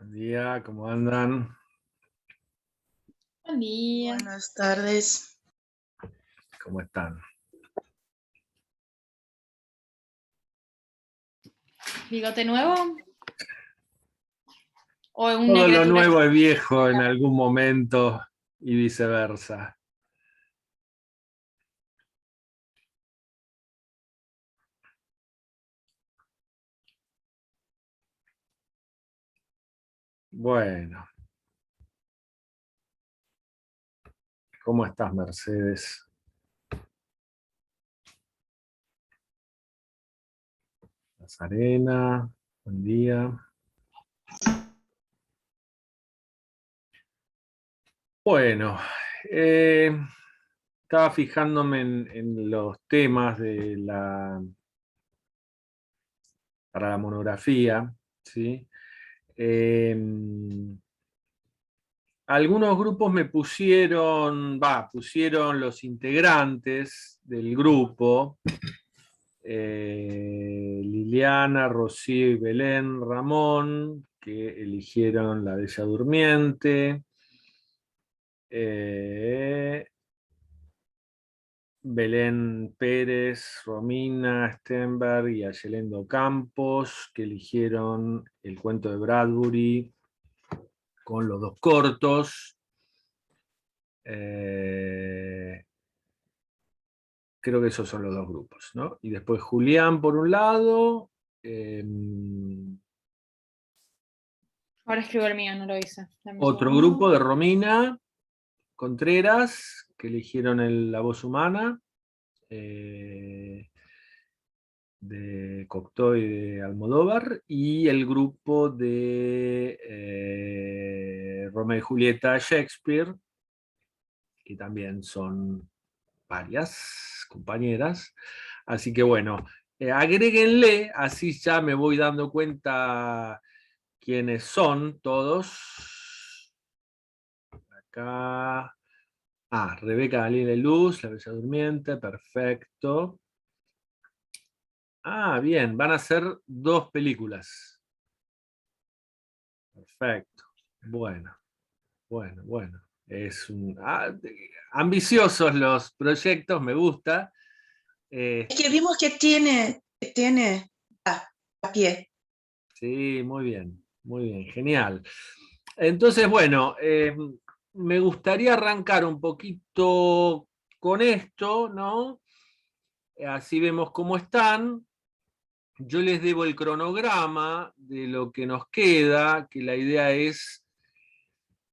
Buen día, ¿cómo andan? Buen día. Buenas tardes. ¿Cómo están? ¿Bigote nuevo? ¿O una Todo lo criatura? nuevo es viejo en algún momento y viceversa. Bueno, ¿cómo estás, Mercedes? Nazarena, buen día. Bueno, estaba fijándome en los temas para la monografía, ¿sí? Algunos grupos me pusieron los integrantes del grupo, Liliana, Rocío y Belén Ramón, que eligieron La Bella Durmiente, Belén Pérez, Romina Stenberg y Ayelendo Campos, que eligieron El cuento de Bradbury con los dos cortos. Creo que esos son los dos grupos, ¿no? Y después Julián por un lado. Ahora escribo el mío, no lo hice. Dame un Otro segundo. grupo de Romina Contreras, que eligieron La Voz Humana, de Cocteau y de Almodóvar, y el grupo de Romeo y Julieta Shakespeare, que también son varias compañeras. Así que bueno, agréguenle, así ya me voy dando cuenta quiénes son todos. Acá. Rebeca Dalila y Luz, La Bella Durmiente, perfecto. Bien, van a ser 2 películas. Perfecto. Bueno. Ambiciosos los proyectos, me gusta. Es que vimos que tiene a pie. Sí, muy bien, genial. Entonces, bueno, me gustaría arrancar un poquito con esto, ¿no? Así vemos cómo están. Yo les debo el cronograma de lo que nos queda, que la idea es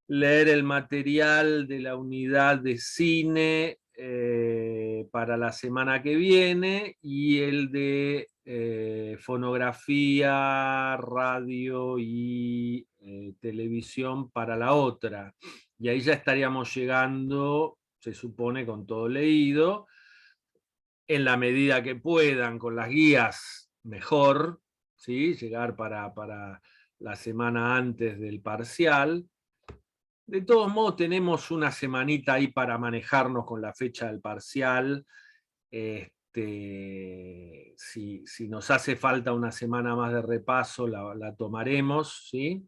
leer el material de la unidad de cine para la semana que viene y el de fonografía, radio y televisión para la otra. Y ahí ya estaríamos llegando, se supone, con todo leído. En la medida que puedan, con las guías, mejor, ¿sí? Llegar para la semana antes del parcial. De todos modos, tenemos una semanita ahí para manejarnos con la fecha del parcial. Si nos hace falta una semana más de repaso, la tomaremos, ¿sí?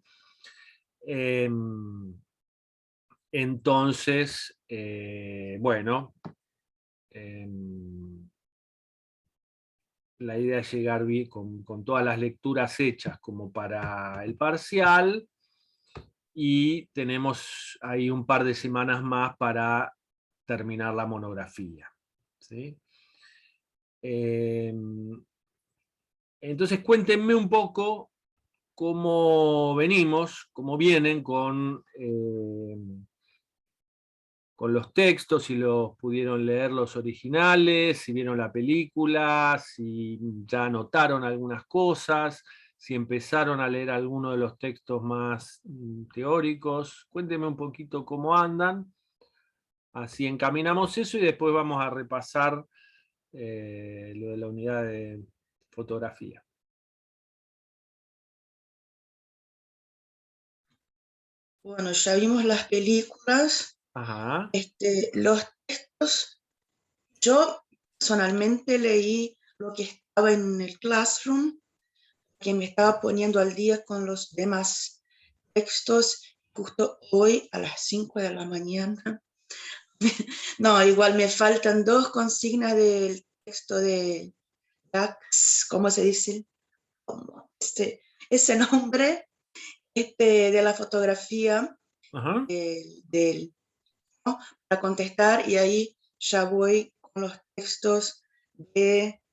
Entonces, bueno, la idea es llegar bien, con todas las lecturas hechas como para el parcial, y tenemos ahí un par de semanas más para terminar la monografía, ¿sí? Entonces cuéntenme un poco cómo venimos, cómo vienen con los textos, si los pudieron leer los originales, si vieron la película, si ya anotaron algunas cosas, si empezaron a leer alguno de los textos más teóricos. Cuéntenme un poquito cómo andan. Así encaminamos eso y después vamos a repasar lo de la unidad de fotografía. Bueno, ya vimos las películas. Ajá. Los textos, yo personalmente leí lo que estaba en el Classroom, que me estaba poniendo al día con los demás textos justo hoy a las 5 de la mañana. No, igual me faltan 2 consignas del texto de Dax, ¿cómo se dice? ¿Cómo? Ese nombre de la fotografía Ajá. del, ¿no? Para contestar, y ahí ya voy con los textos de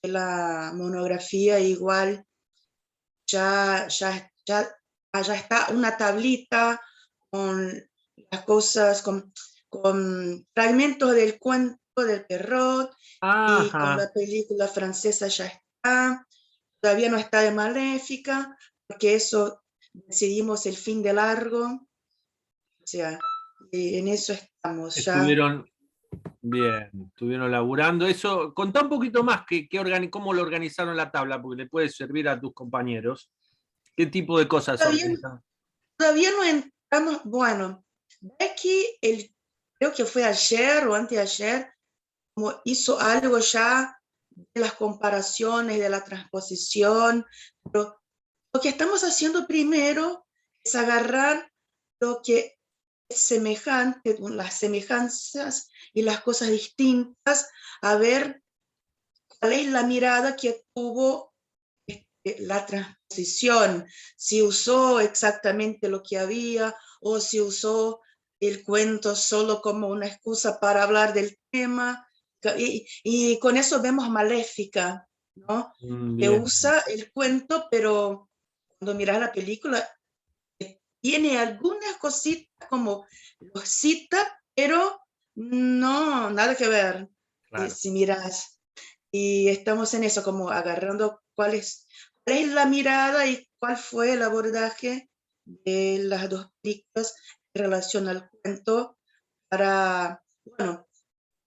la monografía. Igual ya está una tablita con las cosas, con fragmentos del cuento del Perrault, y con Ajá. la película francesa ya está. Todavía no está de Maléfica, porque eso decidimos el fin de largo. O sea, en eso estamos ya. Estuvieron bien, estuvieron laburando. Eso, contá un poquito más cómo lo organizaron la tabla, porque le puede servir a tus compañeros. ¿Qué tipo de cosas Todavía, organizan? todavía no entramos. Bueno, Becky, creo que fue ayer o anteayer, como hizo algo ya de las comparaciones, de la transposición, pero lo que estamos haciendo primero es agarrar lo que es semejante, las semejanzas y las cosas distintas, a ver cuál es la mirada que tuvo la transposición, si usó exactamente lo que había o si usó el cuento solo como una excusa para hablar del tema. Y con eso vemos Maléfica, ¿no? Que Bien, usa el cuento, pero cuando miras la película, tiene algunas cositas como lo cita, pero no, nada que ver, claro. si miras. Y estamos en eso, como agarrando cuál es la mirada y cuál fue el abordaje de las 2 películas en relación al cuento, para, bueno,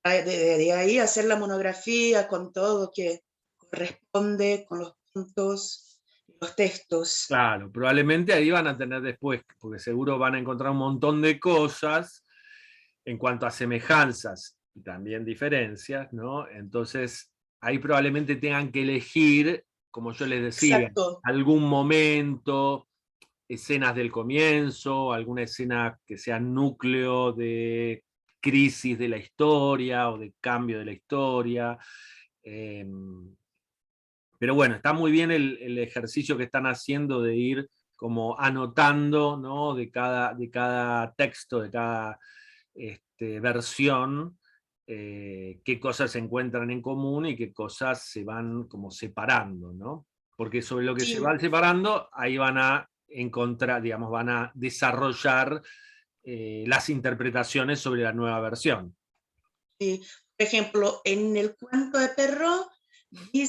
de ahí hacer la monografía con todo que corresponde, con los puntos, los textos. Claro, probablemente ahí van a tener después, porque seguro van a encontrar un montón de cosas en cuanto a semejanzas y también diferencias, ¿no? Entonces, ahí probablemente tengan que elegir, como yo les decía, Exacto. algún momento, escenas del comienzo, alguna escena que sea núcleo de crisis de la historia o de cambio de la historia. Eh, pero bueno, está muy bien el ejercicio que están haciendo de ir como anotando, ¿no? De cada texto, de cada versión, qué cosas se encuentran en común y qué cosas se van como separando, ¿no? Porque sobre lo que se Sí, van separando, ahí van a encontrar, digamos, van a desarrollar las interpretaciones sobre la nueva versión. sí. Por ejemplo, en el cuento de Perro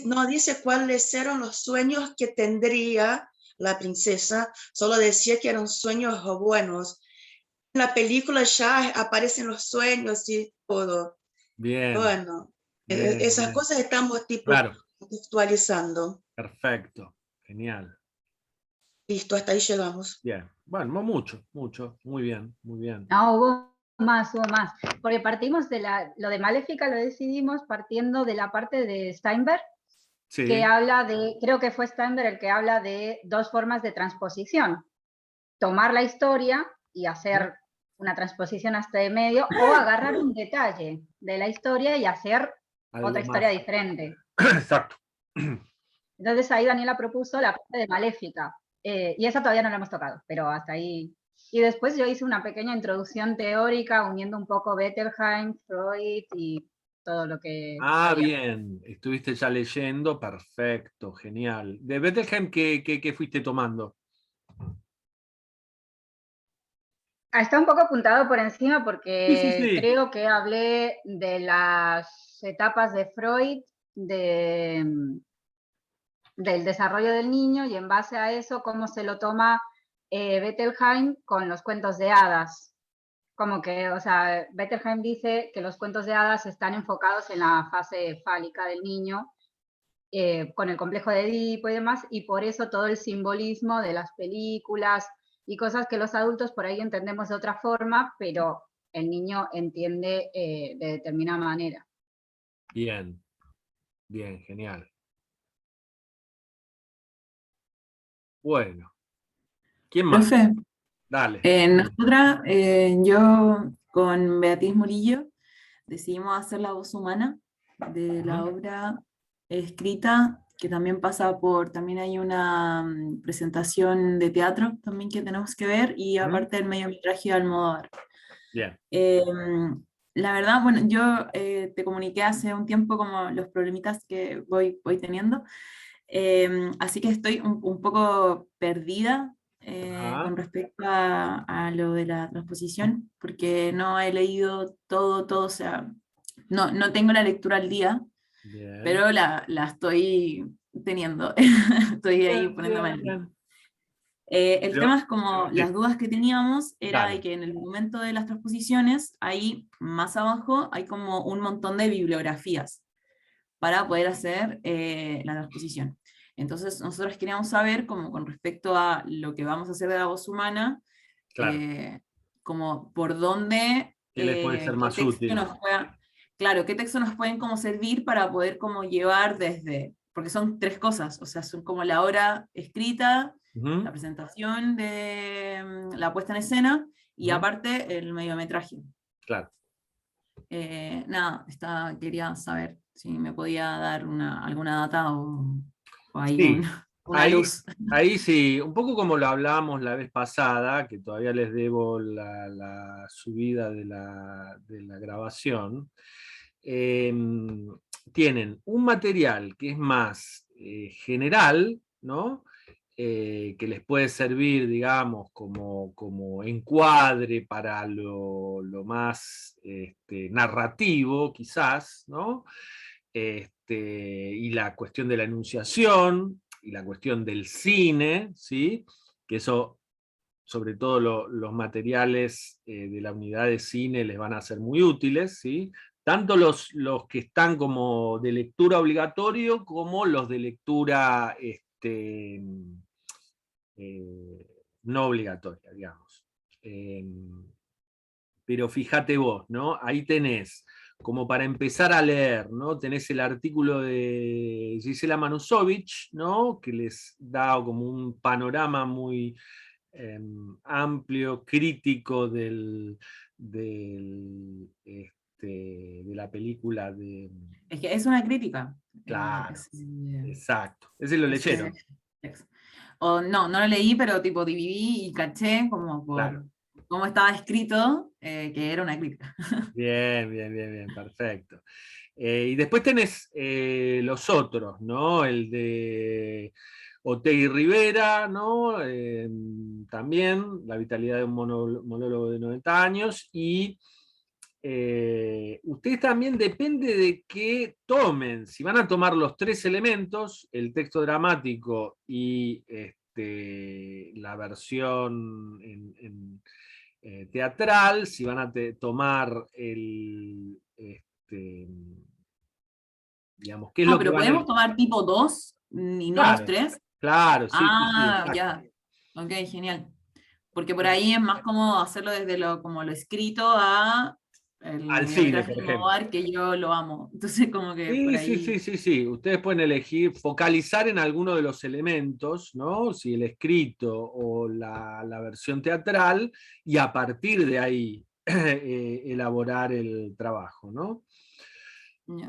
no dice cuáles eran los sueños que tendría la princesa, solo decía que eran sueños buenos. En la película ya aparecen los sueños y todo. Bien, Bueno, bien, esas bien. cosas estamos tipo Claro, contextualizando. perfecto, genial. Listo, hasta ahí llegamos. Bien, bueno, no mucho, mucho, muy bien, muy bien. No, hubo más, porque partimos de lo de Maléfica lo decidimos partiendo de la parte de Steinberg, que Sí, habla de, creo que fue Steinberg el que habla de 2 formas de transposición. Tomar la historia y hacer una transposición hasta de medio, o agarrar un detalle de la historia y hacer otra algo historia más. diferente. Exacto. Entonces ahí Daniela propuso la parte de Maléfica, y esa todavía no la hemos tocado, pero hasta ahí. Y después yo hice una pequeña introducción teórica uniendo un poco Bettelheim, Freud y todo lo que Ah, había. bien, estuviste ya leyendo, perfecto, genial. De Bethlehem, ¿qué fuiste tomando? Está un poco apuntado por encima Sí, sí, porque sí. creo que hablé de las etapas de Freud, del desarrollo del niño, y en base a eso cómo se lo toma Bettelheim con los cuentos de hadas. Como que, o sea, Bettelheim dice que los cuentos de hadas están enfocados en la fase fálica del niño, con el complejo de Edipo y demás, y por eso todo el simbolismo de las películas y cosas que los adultos por ahí entendemos de otra forma, pero el niño entiende de determinada manera. Bien, bien, genial. Bueno, ¿quién más? Profe, Dale. Nosotras, yo con Beatriz Murillo, decidimos hacer la voz humana de la Ujú. obra escrita, que también pasa por, también hay una presentación de teatro también que tenemos que ver, y Ujú. aparte el mediometraje de Almodóvar. Bien. Eh, la verdad, bueno, yo te comuniqué hace un tiempo como los problemitas que voy teniendo, así que estoy un poco perdida Ajá. con respecto a lo de la transposición, porque no he leído todo, o sea, no tengo la lectura al día, Bien. pero la estoy teniendo, estoy ahí Bien, poniéndome bien, al día. bien. El Pero, tema es como sí, las dudas que teníamos era de dale. que en el momento de las transposiciones, ahí más abajo hay como un montón de bibliografías para poder hacer la transposición. Entonces nosotros queríamos saber, como con respecto a lo que vamos a hacer de la voz humana, Claro. como por dónde, ¿Qué les puede ser qué más texto útil? nos pueda, claro, qué texto nos pueden como servir para poder como llevar desde, porque son tres cosas, o sea, son como la obra escrita, la Ujú, presentación de la puesta en escena, y ujú. aparte el mediometraje. Claro. Nada, quería saber si me podía dar alguna data o ahí Sí, una ahí, luz. ahí sí, un poco como lo hablábamos la vez pasada, que todavía les debo la subida de la grabación. Tienen un material que es más general, ¿no? Que les puede servir, digamos, como encuadre para lo más narrativo, quizás, ¿no? Y la cuestión de la enunciación, y la cuestión del cine, ¿sí? Que eso, sobre todo los materiales de la unidad de cine les van a ser muy útiles, ¿sí? Tanto los que están como de lectura obligatorio, como los de lectura eh, no obligatoria, digamos. Pero fíjate vos, ¿no? Ahí tenés, como para empezar a leer, ¿no? Tenés el artículo de Gisela Manusovich, ¿no? Que les da como un panorama muy amplio, crítico de la película de... Es que es una crítica. Claro, exacto. Ese lo Ese leyeron, texto. O no lo leí, pero tipo dividí y caché como claro. por cómo estaba escrito, que era una crítica. Bien, bien, bien, bien, perfecto. Y después tenés los otros, ¿no? El de Otegi y Rivera, ¿no? También, La vitalidad de un monólogo de 90 años. Y ustedes también depende de que tomen, si van a tomar los tres elementos, el texto dramático y la versión teatral, si van a tomar digamos, qué es Ah, lo que pero van a... podemos tomar tipo 2 y no los Claro, tres. claro, sí, sí, sí, Ah, exacto. ya. Ok, genial. Porque por ahí es más como hacerlo desde como lo escrito a el Al cine, mediometraje por de ejemplo. Almodóvar, que yo lo amo. Entonces como que por Sí, sí, ahí... sí, sí, sí. Ustedes pueden elegir focalizar en alguno de los elementos, ¿no? Si el escrito o la versión teatral, y a partir de ahí elaborar el trabajo, ¿no? Ya,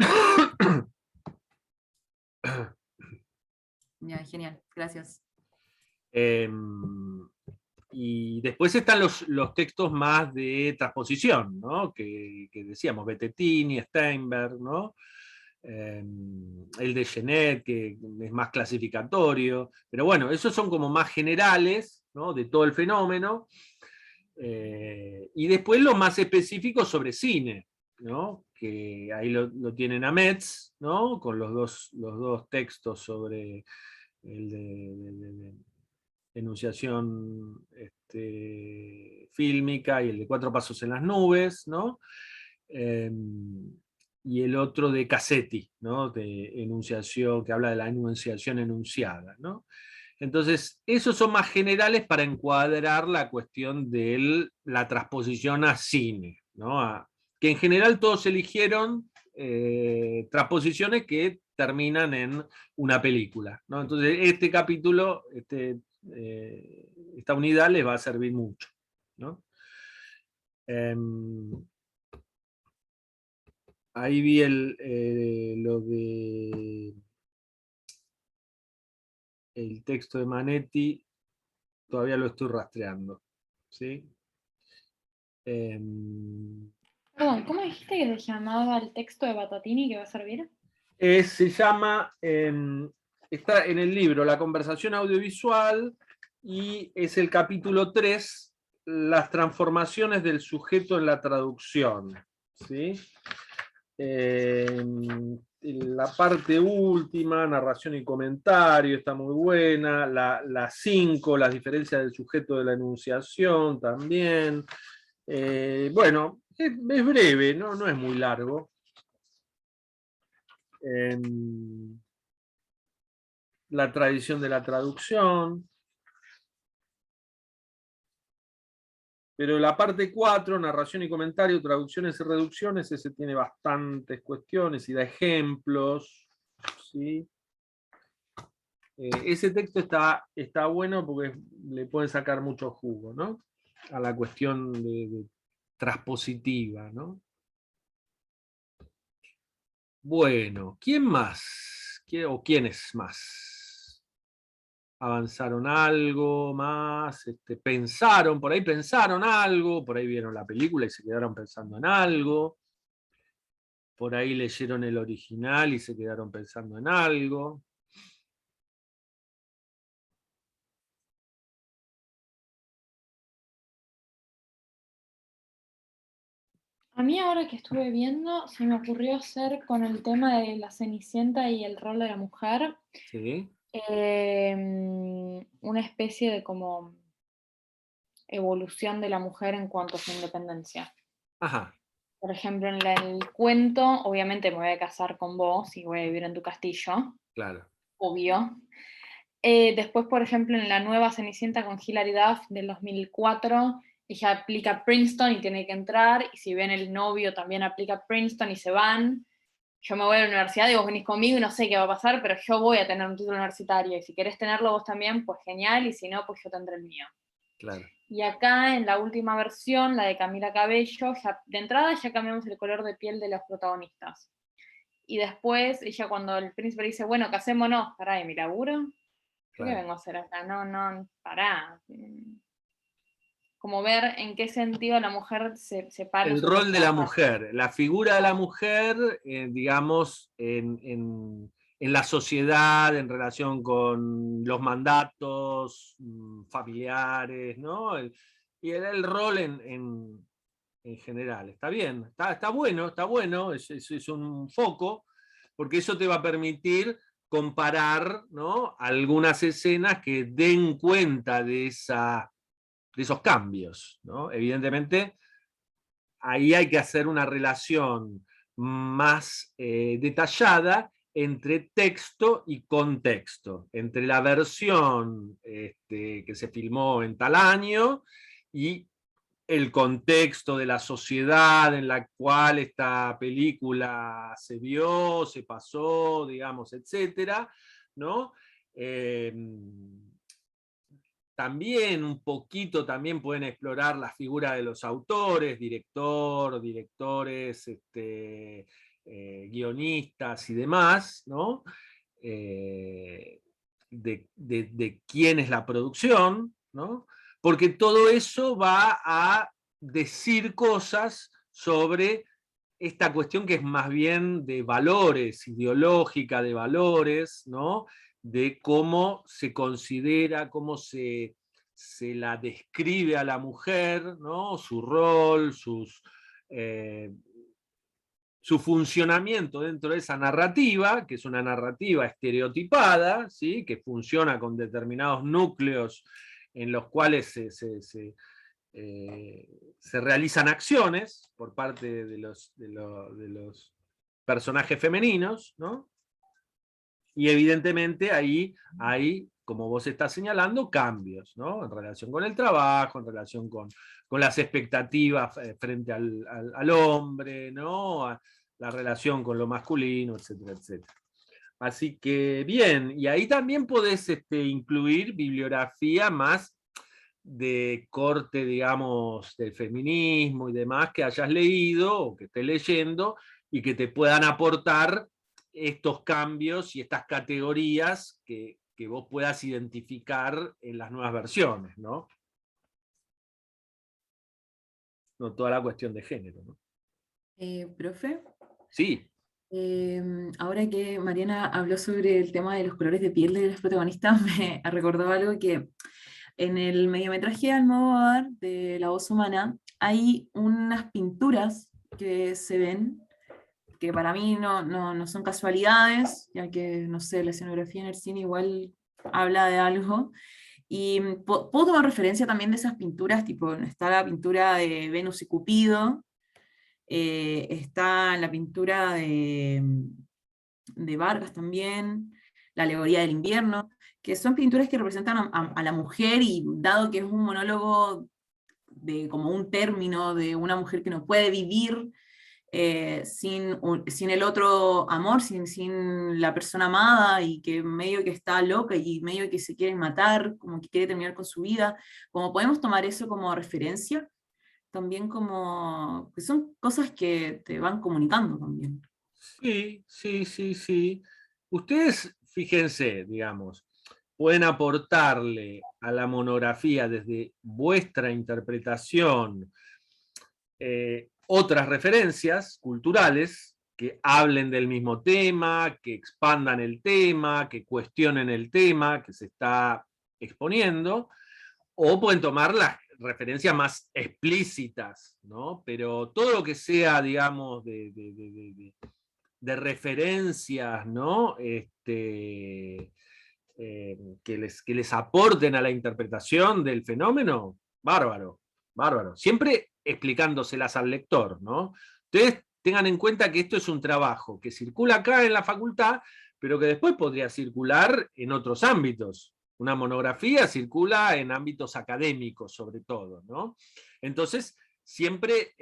ya, genial. Gracias. Y después están los textos más de transposición, ¿no? Que decíamos, Bettini, Steinberg, ¿no? El de Genet, que es más clasificatorio, pero bueno, esos son como más generales, ¿no? De todo el fenómeno, y después los más específicos sobre cine, ¿no? Que ahí lo tienen a Metz, ¿no? Con los dos textos sobre el de enunciación fílmica, y el de Cuatro pasos en las nubes, ¿no? Eh, y el otro de Cassetti, ¿no? De enunciación, que habla de la enunciación enunciada, ¿no? Entonces, esos son más generales para encuadrar la cuestión de la transposición a cine, ¿no? Que en general todos eligieron transposiciones que terminan en una película, ¿no? Entonces, este capítulo, esta unidad les va a servir mucho, ¿no? Ahí vi lo de el texto de Manetti, todavía lo estoy rastreando, ¿sí? Perdón, ¿cómo dijiste que se llamaba el texto de Batatini que va a servir? Se llama, está en el libro La conversación audiovisual, y es el capítulo 3, las transformaciones del sujeto en la traducción, ¿sí? La parte última, narración y comentario, está muy buena. La 5, las diferencias del sujeto de la enunciación, también. Bueno, es breve, ¿no? No es muy largo. La tradición de la traducción. Pero la parte 4, narración y comentario, traducciones y reducciones, ese tiene bastantes cuestiones y da ejemplos, ¿sí? Ese texto está bueno porque le pueden sacar mucho jugo, ¿no? A la cuestión de transpositiva, ¿no? Bueno, ¿quién más? ¿O quiénes más? ¿Avanzaron algo más? ¿Pensaron? Por ahí pensaron algo, por ahí vieron la película y se quedaron pensando en algo. Por ahí leyeron el original y se quedaron pensando en algo. A mí ahora que estuve viendo, se me ocurrió hacer con el tema de la Cenicienta y el rol de la mujer, ¿Sí? una especie de como evolución de la mujer en cuanto a su independencia. Ajá. Por ejemplo, en el cuento, obviamente me voy a casar con vos y voy a vivir en tu castillo, Claro. obvio. Después, por ejemplo, en la nueva Cenicienta con Hilary Duff del 2004, ella aplica Princeton y tiene que entrar, y si ven el novio también aplica Princeton y se van. Yo me voy a la universidad y vos venís conmigo y no sé qué va a pasar, pero yo voy a tener un título universitario, y si querés tenerlo vos también, pues genial, y si no, pues yo tendré el mío. Claro. Y acá, en la última versión, la de Camila Cabello, ya, de entrada ya cambiamos el color de piel de los protagonistas. Y después, ella cuando el príncipe dice, bueno, casémonos, pará, ¿de mi laburo? ¿Yo qué Claro. vengo a hacer acá? No, pará. Como ver en qué sentido la mujer se separa. El rol de la mujer, la figura de la mujer, digamos, en la sociedad, en relación con los mandatos familiares, ¿no? Y el rol en general. Está bien, está bueno, es un foco, porque eso te va a permitir comparar, ¿no?, algunas escenas que den cuenta de esos cambios, ¿no? Evidentemente, ahí hay que hacer una relación más detallada entre texto y contexto, entre la versión que se filmó en tal año y el contexto de la sociedad en la cual esta película se vio, se pasó, digamos, etcétera, ¿no? También un poquito también pueden explorar la figura de los autores, directores, guionistas y demás, ¿no? De quién es la producción, ¿no? Porque todo eso va a decir cosas sobre esta cuestión que es más bien de valores, ideológica de valores, ¿no? De cómo se considera, cómo se la describe a la mujer, ¿no? Su rol, su funcionamiento dentro de esa narrativa, que es una narrativa estereotipada, ¿sí? Que funciona con determinados núcleos en los cuales se realizan acciones por parte de los personajes femeninos, ¿no? Y evidentemente ahí hay, como vos estás señalando, cambios, ¿no? En relación con el trabajo, en relación con las expectativas frente al hombre, ¿no? La relación con lo masculino, etcétera, etcétera. Así que bien, y ahí también podés incluir bibliografía más de corte, digamos, del feminismo y demás que hayas leído o que estés leyendo y que te puedan aportar estos cambios y estas categorías que vos puedas identificar en las nuevas versiones, ¿no? No toda la cuestión de género, ¿no? Profe, Sí. ahora que Mariana habló sobre el tema de los colores de piel de los protagonistas, me recordó algo que en el mediometraje de Almodóvar de La voz humana hay unas pinturas que se ven, que para mí no son casualidades, ya que, no sé, la escenografía en el cine igual habla de algo. Y puedo tomar referencia también de esas pinturas, tipo, está la pintura de Venus y Cupido, está la pintura de Vargas también, la alegoría del invierno, que son pinturas que representan a la mujer, y dado que es un monólogo de como un término de una mujer que no puede vivir sin el otro amor, sin la persona amada, y que medio que está loca y medio que se quiere matar, como que quiere terminar con su vida, como podemos tomar eso como referencia, también como que son cosas que te van comunicando también. Sí, sí, sí, sí. Ustedes, fíjense, digamos, pueden aportarle a la monografía desde vuestra interpretación otras referencias culturales que hablen del mismo tema, que expandan el tema, que cuestionen el tema que se está exponiendo, o pueden tomar las referencias más explícitas, ¿no? Pero todo lo que sea, digamos, de referencias, ¿no? Que les aporten a la interpretación del fenómeno, bárbaro, bárbaro. Siempre explicándoselas al lector, ¿no? Ustedes tengan en cuenta que esto es un trabajo que circula acá en la facultad, pero que después podría circular en otros ámbitos. Una monografía circula en ámbitos académicos, sobre todo, ¿no? Entonces, siempre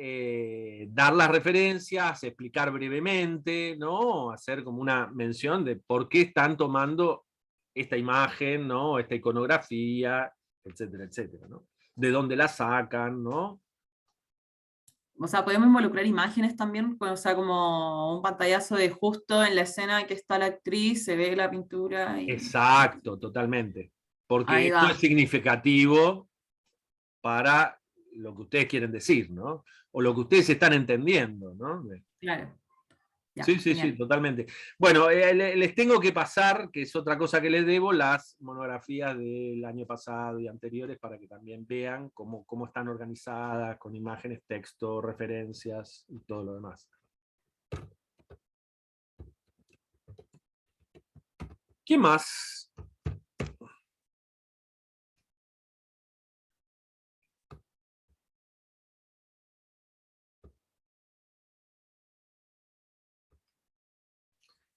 dar las referencias, explicar brevemente, ¿no? Hacer como una mención de por qué están tomando esta imagen, ¿no? Esta iconografía, etcétera, etcétera, ¿no? De dónde la sacan, ¿no? O sea, podemos involucrar imágenes también, o sea, como un pantallazo de justo en la escena que está la actriz, se ve la pintura y... Exacto, totalmente. Porque Ahí esto es va, significativo para lo que ustedes quieren decir, ¿no? O lo que ustedes están entendiendo, ¿no? claro. Ya, Sí, sí, sí, genial. totalmente. Bueno, les tengo que pasar, que es otra cosa que les debo, las monografías del año pasado y anteriores para que también vean cómo están organizadas, con imágenes, texto, referencias y todo lo demás. ¿Qué más?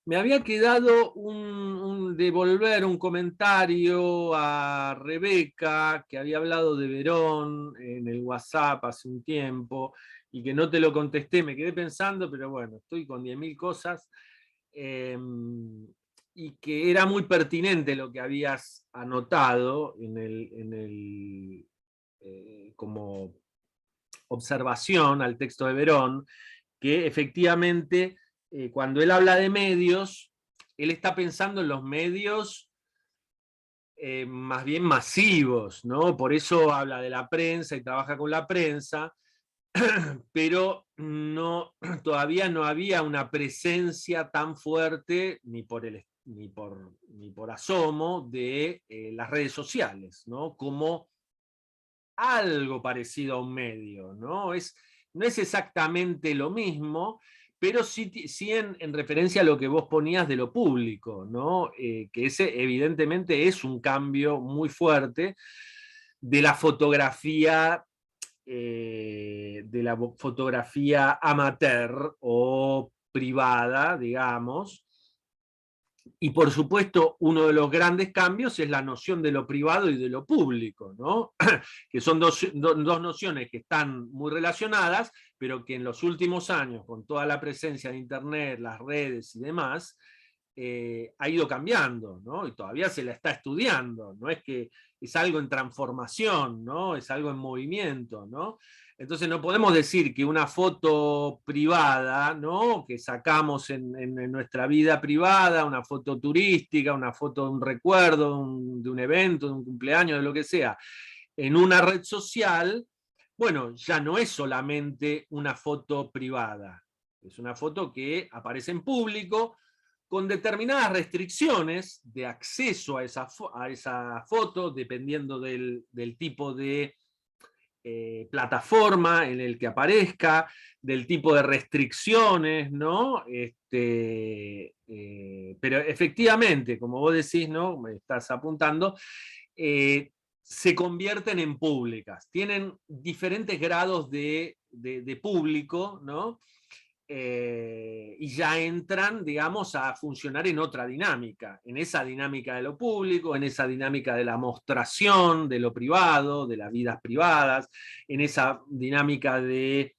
Me había quedado devolver un comentario a Rebeca, que había hablado de Verón en el WhatsApp hace un tiempo, y que no te lo contesté, me quedé pensando, pero bueno, estoy con 10.000 cosas, y que era muy pertinente lo que habías anotado como observación al texto de Verón, que efectivamente cuando él habla de medios, él está pensando en los medios más bien masivos, ¿no? Por eso habla de la prensa y trabaja con la prensa, pero todavía no había una presencia tan fuerte ni por asomo de las redes sociales, ¿no? Como algo parecido a un medio, ¿no? No es exactamente lo mismo, pero sí en referencia a lo que vos ponías de lo público, ¿no? Que ese evidentemente es un cambio muy fuerte de la fotografía amateur o privada, digamos. Y por supuesto, uno de los grandes cambios es la noción de lo privado y de lo público, ¿no? Que son dos nociones que están muy relacionadas, pero que en los últimos años, con toda la presencia de Internet, las redes y demás, ha ido cambiando, ¿no? Y todavía se la está estudiando, no es que es algo en transformación, ¿no? Es algo en movimiento, ¿no? Entonces no podemos decir que una foto privada, ¿no? Que sacamos en nuestra vida privada, una foto turística, una foto de un recuerdo, de un evento, de un cumpleaños, de lo que sea, en una red social, bueno, ya no es solamente una foto privada, es una foto que aparece en público, con determinadas restricciones de acceso a esa foto, dependiendo del tipo de plataforma en el que aparezca, del tipo de restricciones, ¿no? Pero efectivamente, como vos decís, ¿no? Me estás apuntando, se convierten en públicas, tienen diferentes grados de público, ¿no? Y ya entran, digamos, a funcionar en otra dinámica, en esa dinámica de lo público, en esa dinámica de la mostración de lo privado, de las vidas privadas, en esa dinámica de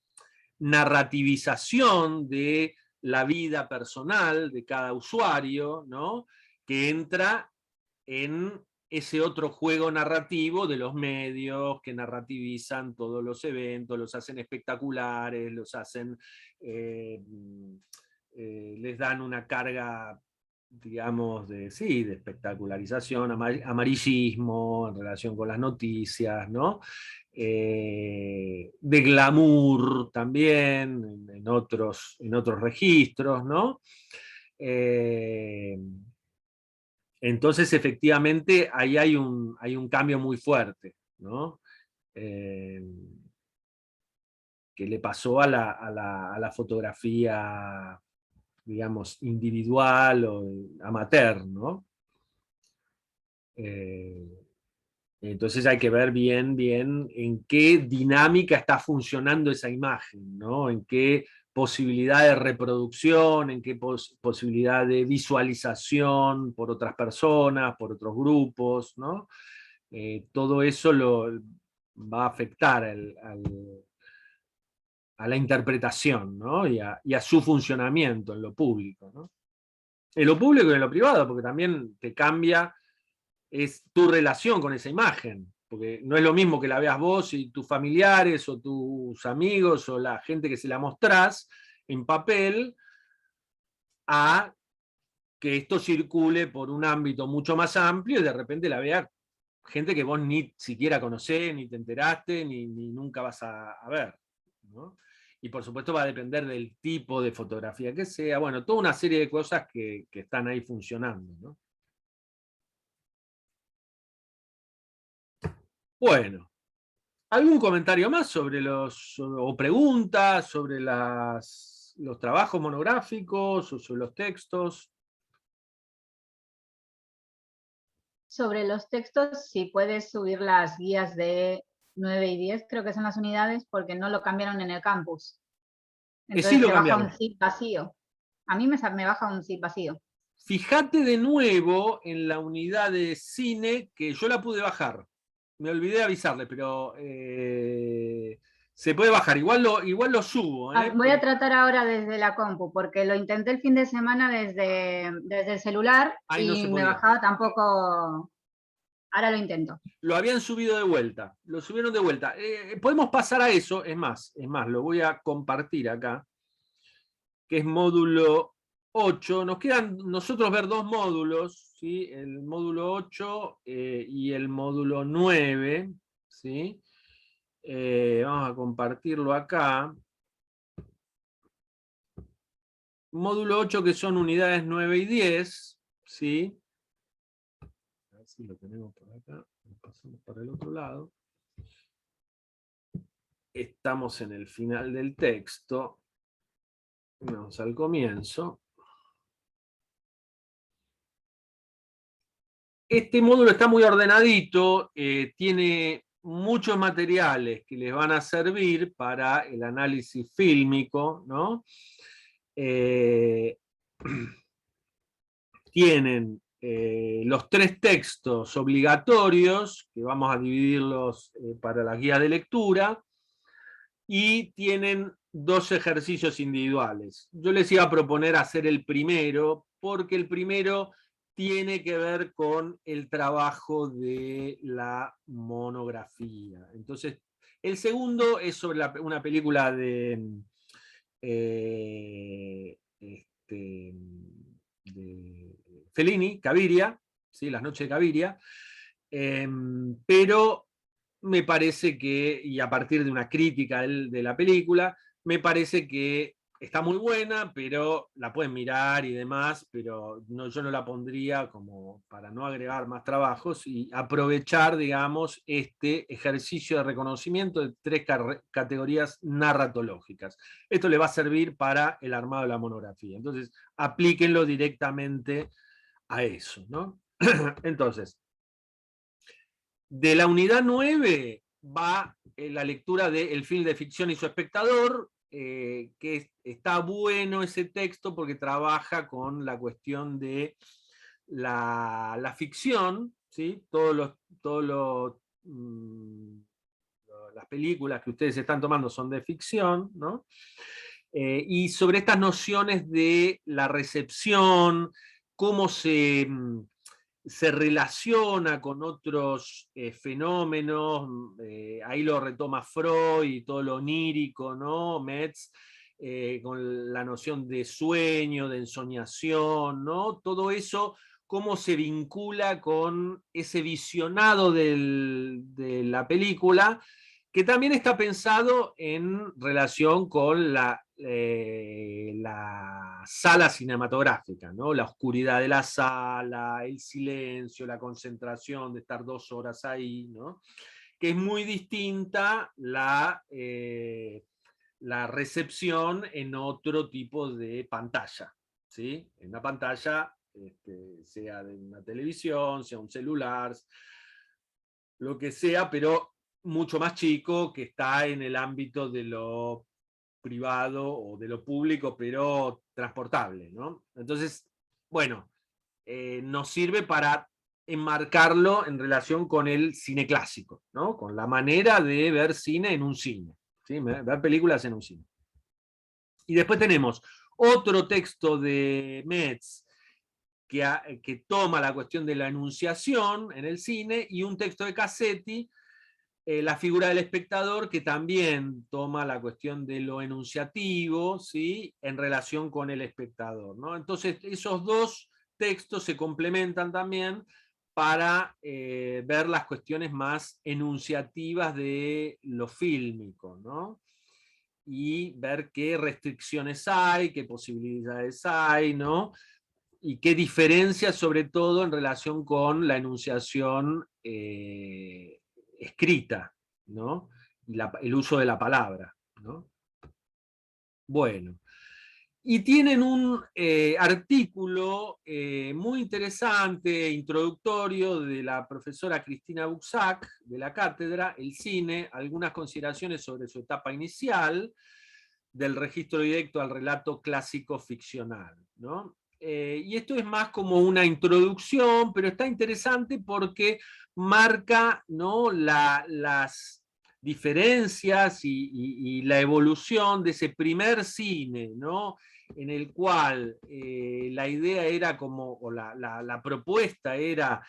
narrativización de la vida personal de cada usuario, ¿no? Que entra en ese otro juego narrativo de los medios que narrativizan todos los eventos, los hacen espectaculares, los hacen, les dan una carga, digamos, de espectacularización, amarillismo en relación con las noticias, ¿no? De glamour también, en otros registros, ¿no? Entonces, efectivamente, ahí hay un cambio muy fuerte, ¿no? Que le pasó a la fotografía, digamos, individual o amateur, ¿no? Entonces hay que ver bien en qué dinámica está funcionando esa imagen, ¿no? En qué posibilidad de reproducción, en qué posibilidad de visualización por otras personas, por otros grupos, ¿no? Todo eso va a afectar a la interpretación, ¿no? Y a su funcionamiento en lo público, ¿no? En lo público y en lo privado, porque también te cambia es tu relación con esa imagen, porque no es lo mismo que la veas vos y tus familiares o tus amigos o la gente que se la mostrás en papel, a que esto circule por un ámbito mucho más amplio y de repente la vea gente que vos ni siquiera conocés, ni te enteraste, ni nunca vas a ver, ¿no? Y por supuesto va a depender del tipo de fotografía que sea, bueno, toda una serie de cosas que están ahí funcionando, ¿no? Bueno, ¿algún comentario más sobre o preguntas sobre los trabajos monográficos o sobre los textos? Sobre los textos, si puedes subir las guías de 9 y 10, creo que son las unidades, porque no lo cambiaron en el campus. Entonces Sí lo te baja cambiaron. un zip vacío. A mí me baja un zip vacío. Fíjate de nuevo en la unidad de cine, que yo la pude bajar. Me olvidé de avisarle, pero se puede bajar. Igual lo subo. Voy a tratar ahora desde la compu, porque lo intenté el fin de semana desde el celular Ay, no se y me podía. bajaba tampoco. Ahora lo intento. Lo habían subido de vuelta. Lo subieron de vuelta. Podemos pasar a eso. Es más, lo voy a compartir acá, que es módulo 8. Nos quedan nosotros ver dos módulos, ¿sí? El módulo 8 y el módulo 9, ¿sí? Vamos a compartirlo acá. Módulo 8, que son unidades 9 y 10, ¿sí? A ver si lo tenemos por acá. Pasamos para el otro lado. Estamos en el final del texto. Vamos al comienzo. Este módulo está muy ordenadito, tiene muchos materiales que les van a servir para el análisis fílmico, ¿no? Tienen los 3 textos obligatorios, que vamos a dividirlos para las guías de lectura, y tienen 2 ejercicios individuales. Yo les iba a proponer hacer el primero, porque el primero tiene que ver con el trabajo de la monografía. Entonces, el segundo es sobre una película de, de Fellini, Caviria, ¿sí? Las noches de Caviria, pero me parece que, y a partir de una crítica de la película, me parece que está muy buena, pero la pueden mirar y demás, pero no, yo no la pondría como para no agregar más trabajos y aprovechar, digamos, este ejercicio de reconocimiento de 3 categorías narratológicas. Esto le va a servir para el armado de la monografía. Entonces, aplíquenlo directamente a eso, ¿no? Entonces, de la unidad 9 va la lectura de El film de ficción y su espectador, que está bueno ese texto porque trabaja con la cuestión de la ficción, ¿sí? Las películas que ustedes están tomando son de ficción, ¿no? Y sobre estas nociones de la recepción, cómo se relaciona con otros fenómenos, ahí lo retoma Freud y todo lo onírico, ¿no? Metz, con la noción de sueño, de ensoñación, ¿no? Todo eso, cómo se vincula con ese visionado de la película, que también está pensado en relación con la sala cinematográfica, ¿no? La oscuridad de la sala, el silencio, la concentración de estar 2 horas ahí, ¿no? Que es muy distinta la recepción en otro tipo de pantalla, ¿sí? En una pantalla, sea de una televisión, sea un celular, lo que sea, pero mucho más chico, que está en el ámbito de lo privado o de lo público, pero transportable, ¿no? Entonces, bueno, nos sirve para enmarcarlo en relación con el cine clásico, ¿no? Con la manera de ver cine en un cine, ¿sí? Ver películas en un cine. Y después tenemos otro texto de Metz que toma la cuestión de la enunciación en el cine, y un texto de Cassetti, la figura del espectador, que también toma la cuestión de lo enunciativo, ¿sí? En relación con el espectador, ¿no? Entonces, esos dos textos se complementan también para ver las cuestiones más enunciativas de lo fílmico, ¿no? Y ver qué restricciones hay, qué posibilidades hay, ¿no? Y qué diferencias, sobre todo en relación con la enunciación escrita, ¿no? Y el uso de la palabra, ¿no? Bueno, y tienen un artículo muy interesante, introductorio, de la profesora Cristina Buxac, de la cátedra, El cine, algunas consideraciones sobre su etapa inicial, del registro directo al relato clásico ficcional, ¿no? Y esto es más como una introducción, pero está interesante porque marca, ¿no? Las diferencias y la evolución de ese primer cine, ¿no? En el cual la idea era como, o la propuesta era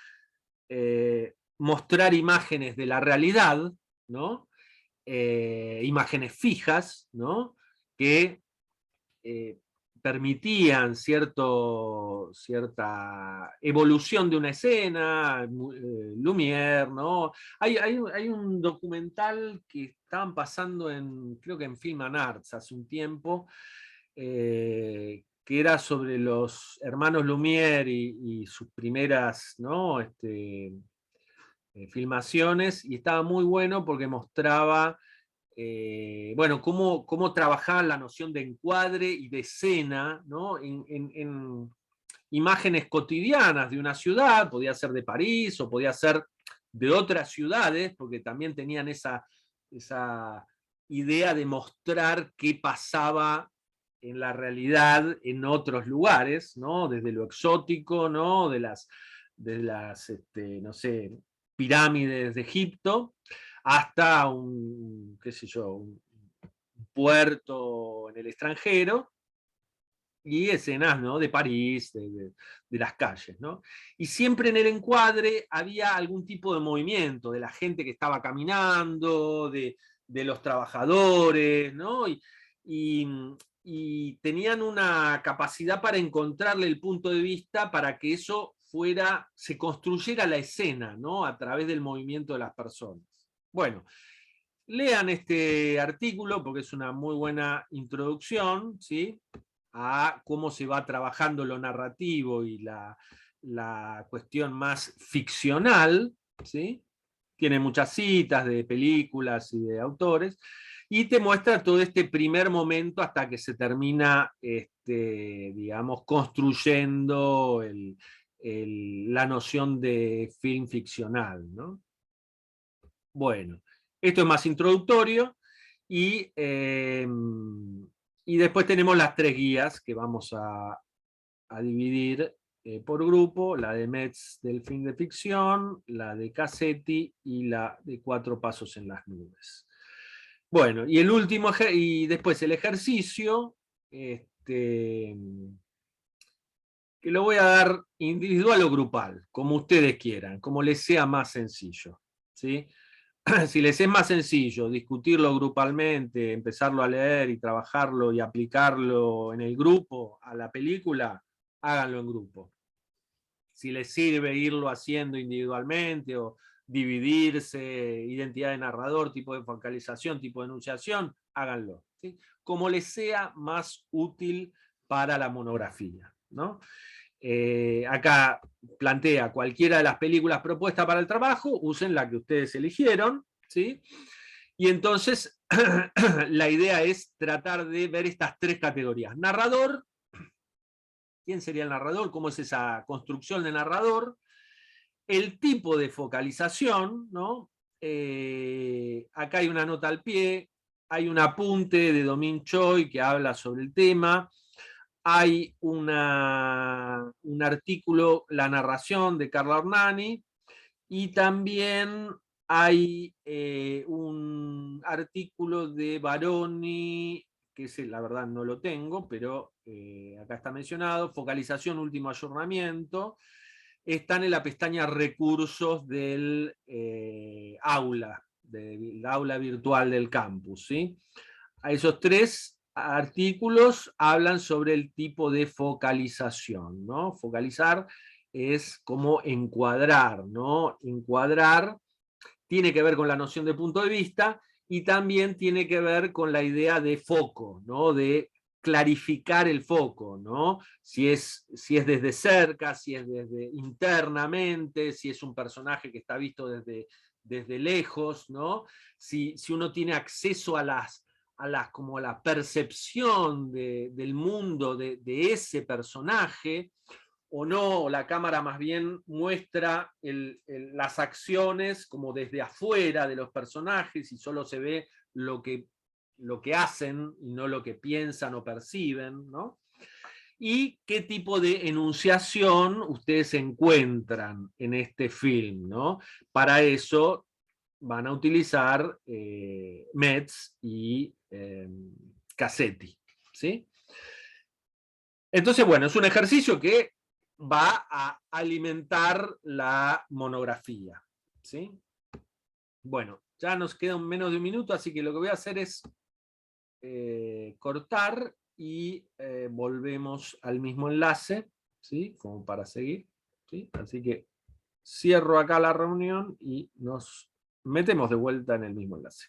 mostrar imágenes de la realidad, ¿no? Imágenes fijas, ¿no? Que permitían cierta evolución de una escena, Lumière, ¿no? Hay un documental que estaban pasando creo que en Film and Arts hace un tiempo, que era sobre los hermanos Lumière y sus primeras, ¿no? Filmaciones, y estaba muy bueno porque mostraba bueno, cómo trabajaban la noción de encuadre y de escena, ¿no? En imágenes cotidianas de una ciudad, podía ser de París o podía ser de otras ciudades, porque también tenían esa idea de mostrar qué pasaba en la realidad en otros lugares, ¿no? Desde lo exótico, ¿no? De las no sé, pirámides de Egipto, hasta qué sé yo, un puerto en el extranjero. y escenas, ¿no?, de París, de las calles, ¿no? Y siempre en el encuadre había algún tipo de movimiento, de la gente que estaba caminando, de los trabajadores, ¿no? Y tenían una capacidad para encontrarle el punto de vista para que eso se construyera la escena, ¿no?, a través del movimiento de las personas. Bueno, lean este artículo porque es una muy buena introducción, ¿sí?, a cómo se va trabajando lo narrativo y la cuestión más ficcional, ¿sí? Tiene muchas citas de películas y de autores, y te muestra todo este primer momento hasta que se termina, digamos, construyendo la noción de film ficcional, ¿no? Bueno, esto es más introductorio, y después tenemos las 3 guías que vamos a dividir por grupo: la de Metz del film de ficción, la de Cassetti y la de 4 pasos en las nubes. Bueno, y el último, y después el ejercicio, que lo voy a dar individual o grupal, como ustedes quieran, como les sea más sencillo, ¿sí? Si les es más sencillo discutirlo grupalmente, empezarlo a leer y trabajarlo y aplicarlo en el grupo a la película, háganlo en grupo. Si les sirve irlo haciendo individualmente o dividirse, identidad de narrador, tipo de focalización, tipo de enunciación, háganlo, ¿sí?, como les sea más útil para la monografía, ¿no? Acá plantea cualquiera de las películas propuestas para el trabajo, usen la que ustedes eligieron, ¿sí? Y entonces la idea es tratar de ver estas 3 categorías. Narrador, ¿quién sería el narrador? ¿Cómo es esa construcción de narrador? El tipo de focalización, ¿no? Acá hay una nota al pie, hay un apunte de Domin Choi que habla sobre el tema. Hay un artículo, La narración, de Carla Ornani, y también hay un artículo de Baroni, que ese la verdad no lo tengo, pero acá está mencionado, Focalización, último ayornamiento. Están en la pestaña Recursos del aula virtual del campus, ¿sí? A esos 3 artículos hablan sobre el tipo de focalización, ¿no? Focalizar es como encuadrar, ¿no? Encuadrar tiene que ver con la noción de punto de vista y también tiene que ver con la idea de foco, ¿no? De clarificar el foco, ¿no? Si es desde cerca, si es desde internamente, si es un personaje que está visto desde lejos, ¿no? Si uno tiene acceso como a la percepción del mundo de ese personaje, o no, la cámara más bien muestra las acciones como desde afuera de los personajes y solo se ve lo que hacen y no lo que piensan o perciben, ¿no? Y qué tipo de enunciación ustedes encuentran en este film, ¿no? Para eso van a utilizar Metz y Cassetti, ¿sí? Entonces, bueno, es un ejercicio que va a alimentar la monografía, ¿sí? Bueno, ya nos queda menos de un minuto, así que lo que voy a hacer es cortar y volvemos al mismo enlace, ¿sí? Como para seguir, ¿sí? Así que cierro acá la reunión y nos metemos de vuelta en el mismo enlace.